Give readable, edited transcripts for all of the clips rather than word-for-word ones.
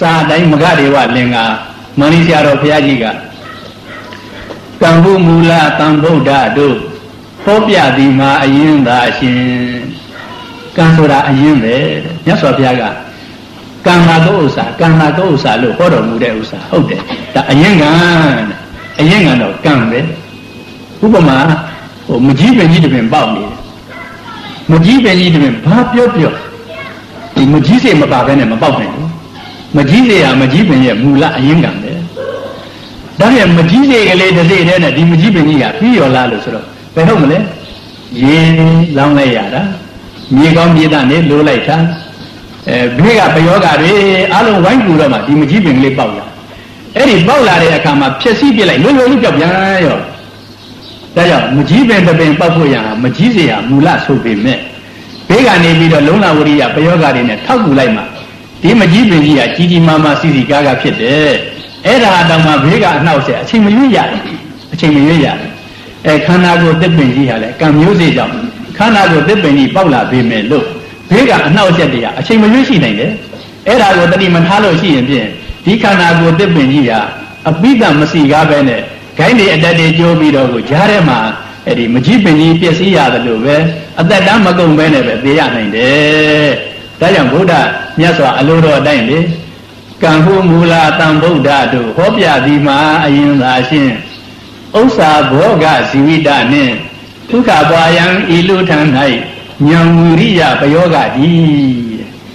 စာတိုင်းမကတွေဝလင်္ကာမဏိဆရာတော်ဘုရားကြီးကကံဟုမူလတံဗုဒ္ဓတို့ဟောပြသည်မှာအရင်သာရှင်ကံဆိုတာအရင်ပဲမြတ်စွာဘုရားကကံမှာကိုဥစ္စာကံမှာကိုဥစ္စာလို့ဟောတော်မူတဲ့ဥစ္စာဟုတ်တယ်ဒါအရင်ကတော့ကံပဲဥပမာမကြီးပင်ကြီးတပင်ပေါက်နေတယ်မကြီးပင်ကြီးတပင်ဘာပြောဒီမကြီးစေမပါဘဲနဲ့မပေါက်နိုင်ဘူးမကြီးစေဟာမကြီးပင်ရဲ့မူလအရင်ကံပဲဒါပြန်မကြီးစေကလေးတစ်စိတ်တည်းနဲ့ဒီမကြီးပင်ကြီးကပြီးရောလားလို့ဆိုတော့ဘယ်ဟုတ်မလဲရေလောင်းလိုက်ရတာမြေကောင်းမြေသားနဲ့လိုလိုက်တာဘေးကပယောဂတွေအားလုံးဝိုင်းကူတော့မှဒီမကြီးပင်ကလေးပေါက်လာအဲ့ဒီပေါက်လာတဲ့အခါမှာဖြည့်ဆည်းပြလိုက်လွယ်လွယ်လေးပြောက်ပြန်ရောဒါကြောင့်မကြီးပင်တစ်ပင်ပေါက်ဖို့ရမကြီးစေဟာမူလဆိုပေမဲ့ဘေးကနေပြီးတော့လုံးလာဝရိယပယောဂတွေနဲ့ထောက်ကူလိုက်မှဒီမကြီးပင်ကြီးကကြီးကြီးမားမားစီစီကားကားဖြစ်တယ်အဲ့ဒါတောင်မှဘေးကအနှောက်ဆက်အချိန်မရွေးရတယ်ခန္ဓာကိုယ်တစ်ပင်ကြီးဟာလေကံမျိုးစေ့ကြောင့်ခန္ဓာကိုယ်တစ်ပင်ကြီးပေါက်လာပေမဲ့လို့ဘေးကအနှောက်ဆက်တွေကအချိန်မရွေးရှိနိုင်တယ်အဲ့ဒါကိုတတိမထားလို့ရှိရင်ဖြင့်ဒီခန္ဓာကိုယ်တစ်ပင်ကြီးကအပိဓမစီကားပဲနဲ့ဂိုင်းတွေအတက်တွေကျိုးပြီးတော့ကိုကြားထဲမှာအဲ့ဒီမကြီးပင်ကြီးပျက်စီးရတယ်လို့ပဲအသက်တမ်းမကုန်ပဲနဲ့ပဲသိရနိုင်တယ်ဒါကြောင့်ဗုဒ္ဓမြတ်စွာအလိုတော်အတိုင်းလေကံဟုမူလတံဗုဒ္ဓတို့ဟောပြသည်မှာအရင်သာရှင်ဥစ္စာဘောဂဇီဝိတနှင့်ဒုက္ခပွားယံဤလူထံ၌ဉာဏ်ဝိရိယပယောဂတိ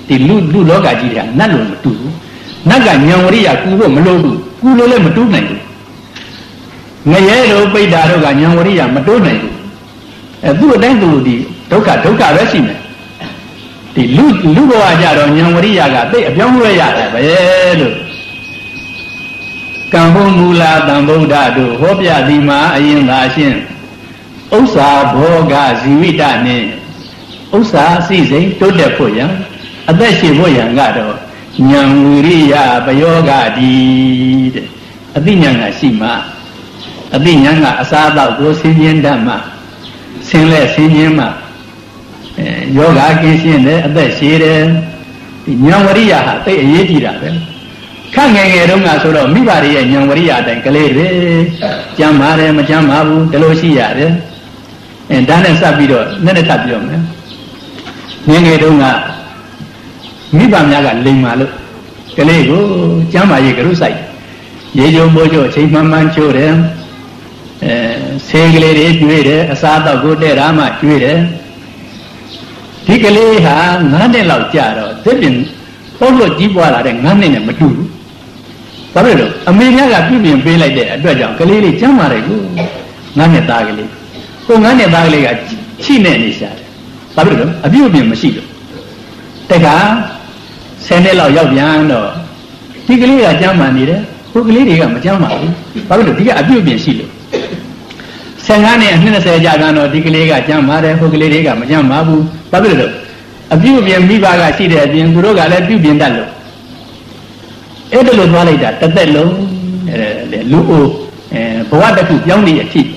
ဒီလူလောကကြီးတွေကနတ်လို့မတူဘူးနတ်ကဉာဏ်ဝိရိယကူဖို့မလိုဘူးကူလို့လည်းမတူနိုင်ဘူးငရဲတို့ပိဋ္ဌာတို့ကဉာဏ်ဝိရိယမတိုးနိုင်ဘူးသူ့အတိုင်းသူဒီဒုက္ခပဲရှိမယ်ဒီလူဘဝကြတော့ဉာဏ်ဝိရိယကသိအပြောင်းလဲရတယ်ပဲလို့ကံဟုမူလတံဗုဒ္ဓတို့ဟောပြသည်မှာအရင်သာရှင်ဥစ္စာဘောဂဇီဝိတနှင့်ဥစ္စာစိစိမ်တိုးတက်ဖို့ရန်အသက်ရှင်ဖို့ရန်ကတော့ဉာဏ်ဝိရိယပယောဂတိတဲ့အသိဉာဏ်ကရှိမှအသိဉာဏ်ကအစားအသောက်ကိုဆင်းရဲတတ်မှဆင်းလဲဆင်းရဲမှယောဂကင်းရှင်းတယ်အသက်ရှည်တယ်ဒီဉာဏ်ဝရိယဟာသိအရေးကြီးတာပဲခန့်ငယ်ငယ်တုန်းကဆိုတော့မိဘတွေရဲ့ဉာဏ်ဝရိယအတိုင်းကလေးတွေကြမ်းပါတယ်မကြမ်းပါဘူးဒီလိုရှိရတယ်ဒါနဲ့စပ်ပြီးတော့နည်းနည်းထပ်ပြောမယ်ငယ်ငယ်တုန်းကမိဘများကလိမ်မာလို့ကလေးကိုကြမ်းပါရေးကရုစိုက်ရေကြုံမိုးကြုံအချိန်မှန်ချိုးတယ်ဆေးကလေးတွေကျွေးတယ်အစားအသောက်ကိုတဲ့တာမှကျွေးတယ်ဒီကလေးဟာ9နှစ်လောက်ကြာတော့သစ်ပင်ပုတ်လို့ကြီးပွားလာတဲ့9နှစ်နဲ့မတူဘူးဘာဖြစ်လို့အမေများကပြုပြင်ပေးလိုက်တဲ့အတွက်ကြောင့်ကလေးလေးကျမ်းမာတယ်ကို9နှစ်သားကလေးကို9နှစ်သားကလေးကချိနဲ့နေရှာတယ်ဘာဖြစ်လို့အပြုပြင်မရှိလို့တခါ10နှစ်လောက်ရောက်ပြန်တော့ဒီကလေးကကျမ်းမာနေတယ်ဟိုကလေးတွေကမကျမ်းမာဘူးဘာဖြစ်လို့ဒီကအပြုပြင်ရှိလို့15နှစ်အနှစ်20ကြာတော့ဒီကလေးကကျမ်းမာတယ်ဟိုကလေးတွေကမကျမ်းမာဘူးဘာဖြစ်လို့အပြုပြင်မိဘကရှိတဲ့အပြင်သူတို့ကလည်းပြုပြင်တတ်လို့အဲ့ဒါလိုသွားလိုက်တာတစ်သက်လုံးလူအိုဘဝတစ်ခုပြောင်းနေအဖြစ်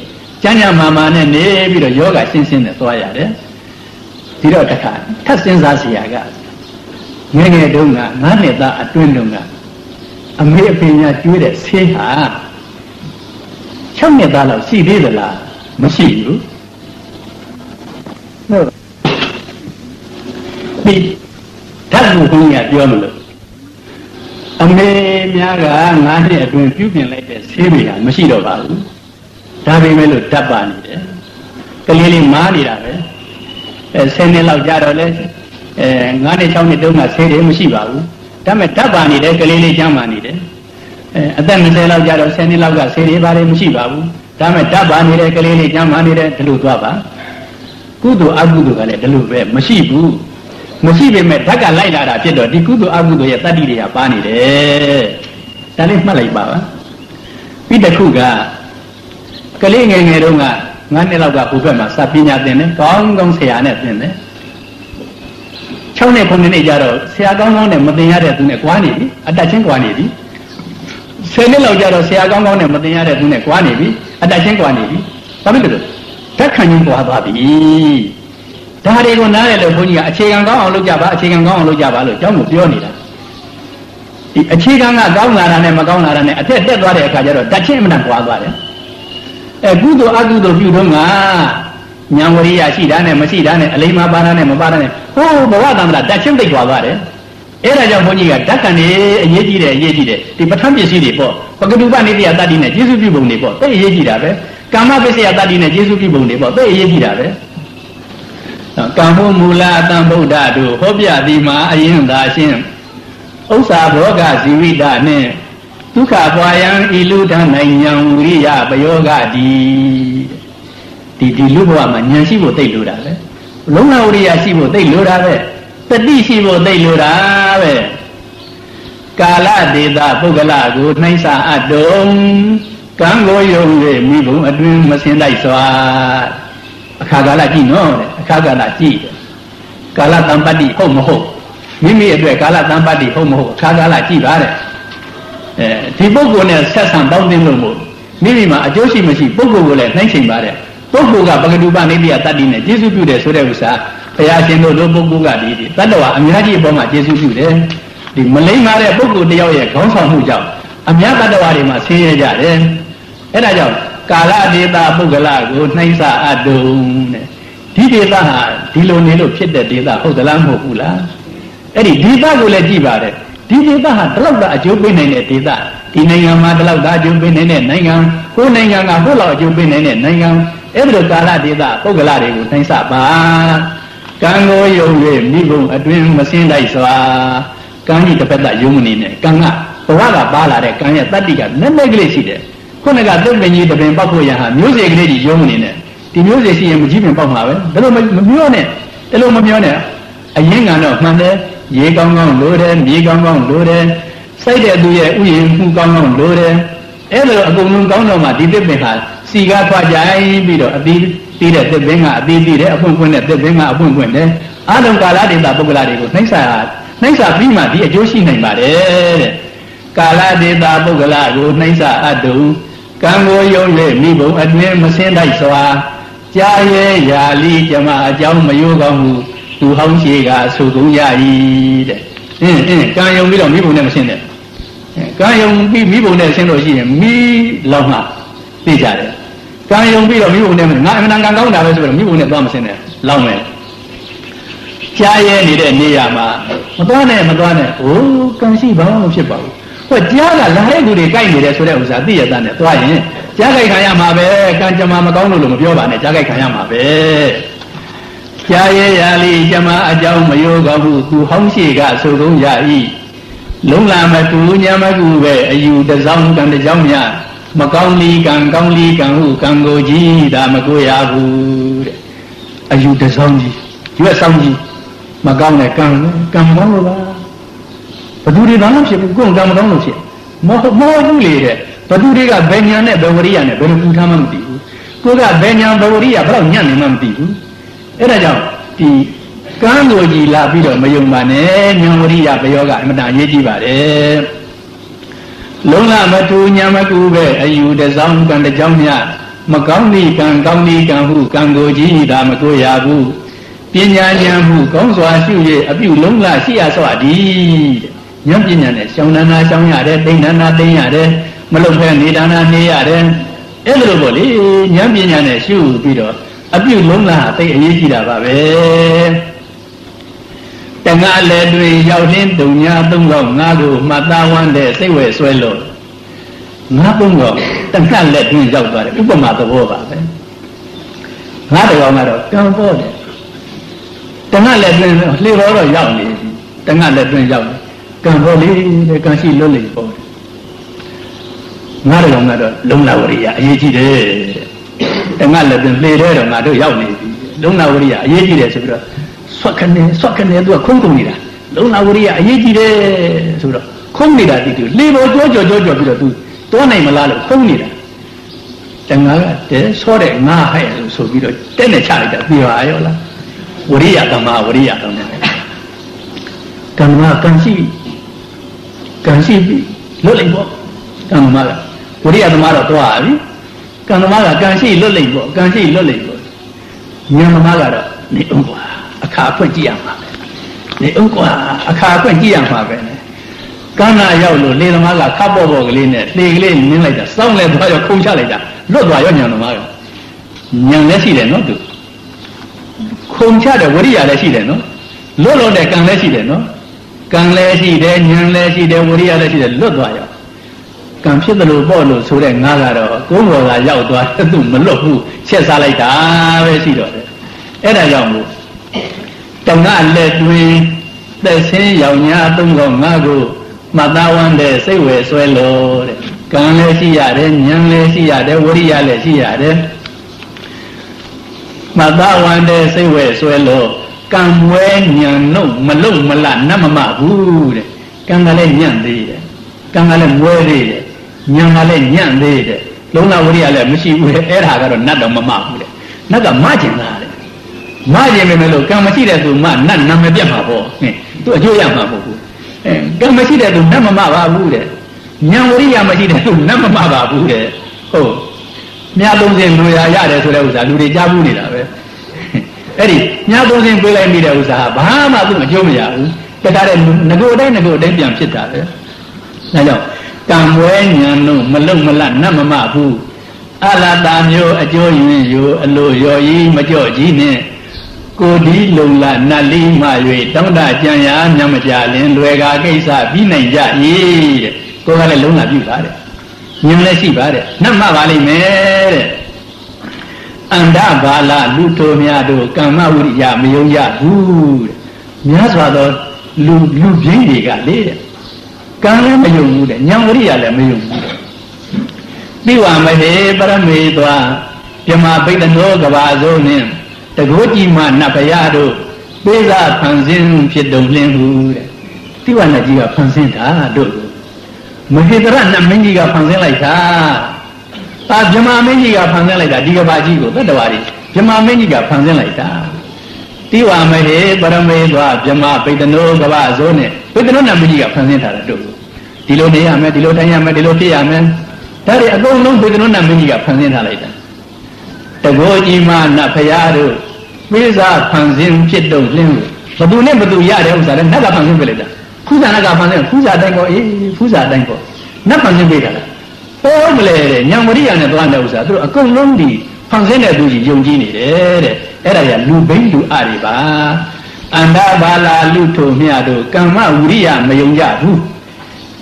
ကျမ်းမာမာနဲ့နေပြီးတော့ယောဂရှင်းနဲ့သွားရတယ်ဒီတော့တခါထပ်စဉ်းစားเสียကငယ်ငယ်တုန်းက9နှစ်သားအတွင်းတုန်းကအမေအဖေညာကျွေးတဲ့ဆေးဟာ6နှစ်သားလောက်ရှိသေးသလားမရှိဘူးဟုတ်ပြီဓာတ်ကိုဘုန်းကြီးကပြောမလို့အမေများက9နှစ်အတွင်းပြုပြင်လိုက်တဲ့ဆေးတွေဟာမရှိတော့ပါဘူးဒါပေမဲ့လို့ဓာတ်ပါနေတယ်ကလေးလေးမားနေတာပဲ10နှစ်လောက်ကြာတော့လဲ9နှစ်6နှစ်တုန်းကဆေးတွေမရှိပါဘူးဒါပေမဲ့ဓာတ်ပါနေတယ်ကလေးလေးကျန်းမာနေတယ်အသက်20လောက်ကြာတော့10နှစ်လောက်ကဆေးတွေဘာတွေမရှိပါဘူးဒါပေမဲ့ဓာတ်ပါနေတဲ့ကလေးလေးကျန်းမာနေတဲ့ဒီလိုသွားပါကုသိုလ်အကုသိုလ်ကလည်းဒီလိုပဲမရှိဘူးမရှိပေမဲ့ဓာတ်ကလိုက်လာတာဖြစ်တော့ဒီကုသိုလ်အကုသိုလ်ရဲ့တတ္တိတွေကပါနေတယ်ဒါလေးမှတ်လိုက်ပါပါပြီးတစ်ခုကကလေးငယ်ငယ်တုန်းက9နှစ်လောက်ကဘုဘက်မှာစာပညာသင်တယ်ကောင်းကောင်းဆရာနဲ့သင်တယ်6နှစ်9နှစ်ကြာတော့ဆရာကောင်းကောင်းနဲ့မသင်ရတဲ့သူနဲ့ကွာနေပြီအတက်ချင်းကွာနေပြီ10နှစ်လောက်ကြာတော့ဆရာကောင်းကောင်းနဲ့မသင်ရတဲ့သူနဲ့ကွာနေပြီအတက်ချင်းကွာနေပြီဘာဖြစ်လို့ဓာတ်ခံရင်းကွာသွားပြီဒါတွေကိုနားရလို့ဘုန်းကြီးကအခြေခံကောင်းအောင်လုပ်ကြပါအခြေခံကောင်းအောင်လုပ်ကြပါလို့ကျောင်းကိုပြောနေတာ ဒီအခြေခံကကောင်းလာတာနဲ့မကောင်းလာတာနဲ့အထက်တက်သွားတဲ့အခါကျတော့ဓာတ်ချင်းအမှန်ကွာသွားတယ်ကုသိုလ်အကုသိုလ်ပြုတော့ကဉာဏ်ဝရိယရှိတာနဲ့မရှိတာနဲ့အလိမ္မာပါတာနဲ့မပါတာနဲ့ဟိုဘဝတမ္ပတာဓာတ်ချင်းသိကွာသွားတယ်အဲ့ဒါကြောင့်ဘုန်းကြီးကဓာတ်ကံနေအရေးကြီးတယ်ဒီပဋ္ဌာန်းပစ္စည်းတွေပေါ့ပကတုပနိတ္တယတတ္တိနဲ့ကျေစုပြုပုံတွေပေါ့သိအရေးကြီးတာပဲကာမပစ္စယတတ္တိနဲ့ကျေစုပြုပုံတွေပေါ့သိအရေးကြီးတာပဲကံဟုမူလအတံဗုဒ္ဓတို့ဟောပြသည်မှာအရင်သာရှင်းဥစ္စာဘောဂဇီဝိတနှင့်ဒုက္ခပွာယံဤလူတန်းနိုင်ဉာဏ်ဝိရိယပယောဂဒီလူဘဝမှာဉာဏ်ရှိဖို့သိလို့တာပဲလုံးဝဝိရိယရှိဖို့သိလို့တာပဲတတိရှိဖို့သိလို့တာပဲကာလဒေတာပုဂ္ဂလကိုနှိမ့်စာအပ်တုံကံကိုယုံ၍မိဘုံအတွင်မစင်လိုက်စွာအခါကာလကြည့်နော်အခါကာလကြည့်ကာလတံပတ္တိဟုတ်မဟုတ်မိမိအတွက်ကာလတံပတ္တိဟုတ်မဟုတ်အခါကာလကြည့်ပါတဲ့ဒီပုဂ္ဂိုလ်နဲ့ဆက်ဆံပေါင်းသိလို့မို့မိမိမှာအကျိုးရှိမရှိပုဂ္ဂိုလ်ကိုလည်းနှိမ့်ချိန်ပါတဲ့ပုဂ္ဂိုလ်ကပကတုပနိတ္တယတတ္တိနဲ့ကျေစုပြုတယ်ဆိုတဲ့ဥစ္စာဘုရားရှင်တို့လိုပုဂ္ဂိုလ်ကဒီတတ္တဝါအများကြီးအပေါ်မှာကျေစုပြုတယ်ဒီမလိမ္မာတဲ့ပုဂ္ဂိုလ်တယောက်ရဲ့ခေါင်းဆောင်မှုကြောင့်အများတတ္တဝါတွေမှာဆင်းရဲကြတယ်အဲ့ဒါကြောင့်ကာလဒေတာပုဂ္ဂလကိုနှိမ့်စာအပ်တုံတဲ့ဒီဒေတာဟာဒီလိုနေလို့ဖြစ်တဲ့ဒေတာဟုတ်သလားမဟုတ်ဘူးလားအဲ့ဒီဒေတာကိုလည်းကြည့်ပါတယ်ဒီဒေတာဟာဒီလောက်သာအကျိုးပေးနိုင်တဲ့ဒေတာဒီနိုင်ငံမှာဒီလောက်သာအကျိုးပေးနိုင်တဲ့နိုင်ငံကိုနိုင်ငံကဘုလောက်အကျိုးပေးနိုင်တဲ့နိုင်ငံအဲ့ဒီလိုကာလဒေတာပုဂ္ဂလတွေကိုနှိမ့်စာပါကံကိုယုံ၍မိဘုံအတွင်မစင်းလိုက်စွာကံကြီးတစ်ဖက်သက်ယုံမနေနဲ့ကံကဘဝကပါလာတဲ့ကံရဲ့တတ္တိကနည်းနည်းကလေးရှိတယ်ခုနကသုတ်ပင်ကြီးတပင်ပောက်ဖို့ရဟာမျိုးစေ့ကလေးကြီးယုံမနေနဲ့ဒီမျိုးစေ့ရှိရင်မကြီးပင်ပောက်မှာပဲဒါလို့မပြောနဲ့ဒါလို့မပြောနဲ့အရင်ကတော့မှန်တယ်ရေကောင်းကောင်းလိုတယ်မြေကောင်းကောင်းလိုတယ်စိုက်တဲ့သူရဲ့ဥယျာဉ်မှုကောင်းကောင်းလိုတယ်အဲ့လိုအကုန်လုံးကောင်းတော့မှဒီသစ်ပင်ဟာစီကားထွက်ကြိုင်ပြီးတော့အသီးသီးတဲ့သစ်ပင်ကအသီးသီးတယ်အပွင့်ပွင့်တဲ့သစ်ပင်ကအပွင့်ပွင့်တယ်အာလုံကာလဒေတာပုဂ္ဂလတွေကိုနှိမ့်စာပြီးမှဒီအကျိုးရှိနိုင်ပါတယ်တဲ့ကာလဒေတာပုဂ္ဂလကိုနှိမ့်စာအပ်တုံကံကိုယုံ၍မိဘုံအတွင်မစင်းလိုက်စွာကြားရဲရာလီကျမအကြောင်းမယိုးကောင်းမှုသူဟောင်းရှိကဆိုကုန်ရ၏တဲ့ကံယုံပြီးတော့မိဘုံနဲ့မစင်းနဲ့ကံယုံပြီးမိဘုံနဲ့ဆင်းလို့ရှိရင်မိလောက်မှသိကြတယ်ကံယုံပြီးတော့မိဘုံနဲ့ငါအမှန်တန်ကံကောင်းတာပဲဆိုတော့မိဘုံနဲ့သွားမစင်းနဲ့လောက်မယ်ကြားရဲနေတဲ့နေရာမှာမသွားနဲ့ဟိုကံရှိဘာမှမဖြစ်ပါဘူးဟိုကြားကလာတဲ့လူတွေကြိုက်နေတယ်ဆိုတဲ့ဥစ္စာသိရတဲ့နဲ့သွားရင်ကြားကြိုက်ခံရမှာပဲကံကြမ္မာမကောင်းလို့မပြောပါနဲ့ကြားကြိုက်ခံရမှာပဲကြားရဲရာလီကြမ္မာအကြောင်းမယောကောင်းမှုသူဟောင်းရှိကဆိုကုန်ရ၏လုံးလာမတူညာမကူပဲအယူတစောင်းကံတကြောင်းများမကောင်းလီကံကောင်းလီကံဟုကံကိုကြီးဒါမကိုရဘူးတဲ့အယူတစောင်းကြီးရွက်ဆောင်ကြီးမကောင်းတဲ့ကံကောင်းလို့ပါဘသူတွေဘာမှဖြစ်ဘူးကိုယ်ကံမကောင်းလို့ဖြစ်မဟုတ်ဘူးလေတဲ့ဘသူတွေကဘယ်ညာနဲ့ဘယ်ဝရိယနဲ့ဘယ်လိုပူထားမှမသိဘူးကိုယ်ကဘယ်ညာဘယ်ဝရိယဘယ်တော့ညံ့နေမှမသိဘူးအဲ့ဒါကြောင့်ဒီကံကိုကြီးလာပြီးတော့မယုံပါနဲ့ဉာဏ်ဝရိယဘယောကအမှန်တန်ရေးကြည့်ပါတယ်လုံးလမတူညာမကူပဲအယူတစောင်းကံတကြောင်းများမကောင်းသည့်ကံကောင်းသည့်ကံဟုကံကိုကြီးဒါမကိုရဘူးပညာဉာဏ်မှုကောင်းစွာရှု၍အပြုလုံးလရှိရစွာသည်ဉာဏ်ပညာနဲ့ရှောင်းနာနာရှောင်းရတယ်သိဏနာသိရတယ်မလုံဖဲနေဒါနာနေရတယ်အဲ့လိုပေါ့လေဉာဏ်ပညာနဲ့ရှုပြီးတော့အပြုလုံးလသိအရေးကြီးတာပါပဲတငါလည်းတွင်ရောက်လင်းတုံညာသုံးကောင်ငါကိုမှတ်သားဝမ်းတဲ့စိတ်ဝဲဆွဲလို့ငါသုံးကောင်တငါလည်းတွင်ရောက်သွားတယ်ဥပမာသဘောပါပဲငါတကောင်ကတော့ကံပေါ်တယ်တငါလည်းတွင်လှေပေါ်တော့ရောက်နေပြီတငါလည်းတွင်ရောက်တယ်ကံပေါ်လေးတဲ့ကံရှိလွတ်လေပေါ်တယ်ငါတကောင်ကတော့လုံလဝရိယအရေးကြီးတယ်တငါလည်းတွင်လှေထဲတော့ငါတို့ရောက်နေပြီလုံလဝရိယအရေးကြီးတယ်ဆိုပြီးတော့ဆွတ်ခနဲ့သူကခုံကုန်နေတာလုံလဝရိယအရေးကြီးတယ်ဆိုတော့ခုံနေတာဒီလေပေါ်ကြောပြီးတော့သူတွန်းနိုင်မလားလို့ခုံနေတာတငါကတဲဆောတဲ့ငါဟဲ့လို့ဆိုပြီးတော့တက်နဲ့ချလိုက်တာပြေပါရောလားဝရိယသမဝရိယသမကံမှာကံရှိပြီလွတ်လိုက်ပေါ့ကံမှာဝရိယသမတော့တွားပြီကံမှာကကံရှိလွတ်လိုက်ပေါ့ကံရှိလွတ်လိုက်ပေါ့ဉာဏ်မှာကတော့နေအောင်ကွာအခါဖွင့်ကြည့်ရမှာပဲနေအောင်ကွာအခါဖွင့်ကြည့်ရမှာပဲ Kana Yolo, Lena Maga, Capo Glen, Leglen, Nilita, Sound like Bayo Kuncha later. Look by Yamaga. Young Lessie, no? Kuncha, what do you see no? Lolo, they can let you no? Can let you then, young Lessie, then what do you let you look by you? Come to the Lobolo, so then Nagaro, go over Yao to Maloku, Chesalita, where she does it. And I young. Don't not let me, they say Yaunya, don't go Nago. Madawan de say we swallow, can let see at it, young lazy at it, what do you let see at it? Madawan de say we swallow, can when young no, Malo, Malan, Namama, good, can let young did, can let worry, young let young did, Lona, what do you let me see with Eraga or not a mamma, not a margin. Margin Melo, come see that to man, none, Namabia, to a Joyama. Gamashida to Namama Bude. Nyamuri Yamashida to Namama Bude. Oh, Nyados in Luya, so there was a Ludi Jabunida. Eddie, Nyados in Bula Mida was a Bahama to Jomia. That I go then jump shit out. I know. Come when you know Malum Malan, Namama Boo. Allah damn you, a joy you, a low your Majorgine. Kodi Lula, Nali, Maui, Tonda, Jaya, Yamajalin, Luega, Gesa, Vinaja, ye, go a luna, you got it. Yamlesi got it. Nama Valley Mere Anda Bala, Luto Miado, Kamauri, Mioya, good. Miaswado, Lu Jindi got it. Kama Mayu, Yamuria, Mayu. Biwa Mahe, Paramedwa, Yama Beta Noga name. The Goji man Napayado, Beza Panzin Piedolin, Tiwana Giga Panzin, do. Mahidran Mendiga Panzin like that. Jama Mendiga Panzin like that, Diga Bajigo, the Wari, Jama Mendiga Panzin like that. Tiwa Mahe, Paramedwa, Jama, Pedano, Gavazone, Pedano Mendiga Panzin do. Dilodea, Medilodea, Medilotia, man. That is a go long Pedano Mendiga Panzin like that. The Goji man Napayado. Visa Panzin Piedon Lim, but do never do Yada, another Panzin Village. Who's another Panzin? Who's a dango? Who's a dango? Not Panzin Village. Oh, Malay, young Maria and Atlanta, a good lonely Panzina do Yongini, Era Lubin to Ariba, and Bala Luto Miado, Kama Uria, Mayonga,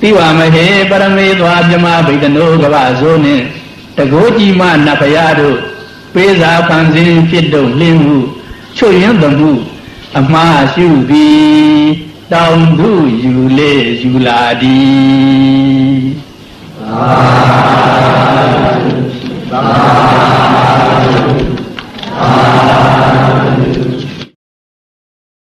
Tiwa Mahe, Paramedwa, Jama, Bedano, Gavazone, the Goji man Napayado. Pesa Panzin Piedon Limu, Choyan Bambu, Ama Shubi, down do you lay, you ladi.